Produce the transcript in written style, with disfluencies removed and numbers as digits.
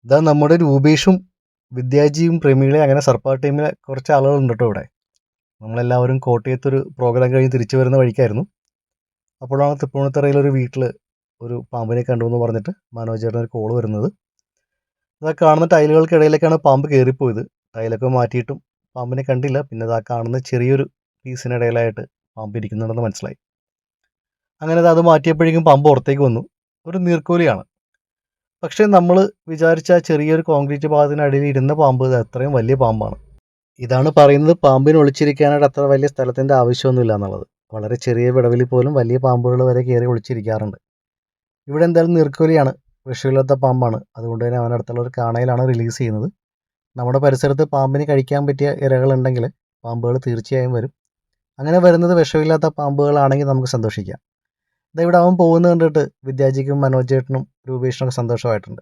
ഇതാ നമ്മുടെ രൂപേഷും വിദ്യാജിയും പ്രമീളയും അങ്ങനെ സർപ്പാർ ടീമിലെ കുറച്ച് ആളുകളുണ്ട് കേട്ടോ ഇവിടെ. നമ്മളെല്ലാവരും കോട്ടയത്തൊരു പ്രോഗ്രാം കഴിഞ്ഞ് തിരിച്ചു വരുന്ന വഴിക്കായിരുന്നു. അപ്പോഴാണ് തൃപ്പൂണിത്തറയിലൊരു വീട്ടിൽ ഒരു പാമ്പിനെ കണ്ടു എന്ന് പറഞ്ഞിട്ട് മനോജേട്ടൻ ഒരു കോള് വരുന്നത്. ഇതാ കാണുന്ന ടൈലുകൾക്കിടയിലേക്കാണ് പാമ്പ് കയറിപ്പോയത്. ടൈലൊക്കെ മാറ്റിയിട്ടും പാമ്പിനെ കണ്ടില്ല. പിന്നെ ഇതാ കാണുന്ന ചെറിയൊരു പീസിനിടയിലായിട്ട് പാമ്പ് ഇരിക്കുന്നുണ്ടെന്ന് മനസ്സിലായി. അങ്ങനെ അത് മാറ്റിയപ്പോഴേക്കും പാമ്പ് പുറത്തേക്ക് വന്നു. ഒരു നീർക്കോലിയാണ്. പക്ഷേ നമ്മൾ വിചാരിച്ച ആ ചെറിയൊരു കോൺക്രീറ്റ് ഭാഗത്തിനടിയിൽ ഇരുന്ന പാമ്പ് ഇത് അത്രയും വലിയ പാമ്പാണ്. ഇതാണ് പറയുന്നത് പാമ്പിന് ഒളിച്ചിരിക്കാനായിട്ട് അത്ര വലിയ സ്ഥലത്തിൻ്റെ ആവശ്യമൊന്നുമില്ല എന്നുള്ളത്. വളരെ ചെറിയ വിടവിൽ പോലും വലിയ പാമ്പുകൾ വരെ കയറി ഒളിച്ചിരിക്കാറുണ്ട്. ഇവിടെ എന്തായാലും നീർക്കോലിയാണ്, വിഷമില്ലാത്ത പാമ്പാണ്. അതുകൊണ്ട് തന്നെ അവനടുത്തുള്ള ഒരു കാണയിലാണ് റിലീസ് ചെയ്യുന്നത്. നമ്മുടെ പരിസരത്ത് പാമ്പിന് കഴിക്കാൻ പറ്റിയ ഇരകളുണ്ടെങ്കിൽ പാമ്പുകൾ തീർച്ചയായും വരും. അങ്ങനെ വരുന്നത് വിഷമില്ലാത്ത പാമ്പുകളാണെങ്കിൽ നമുക്ക് സന്തോഷിക്കാം. ഇവിടെ അവൻ പോകുന്നത് കണ്ടിട്ട് വിദ്യാജിക്കും മനോജേട്ടനും രൂപേഷിനൊക്കെ സന്തോഷമായിട്ടുണ്ട്.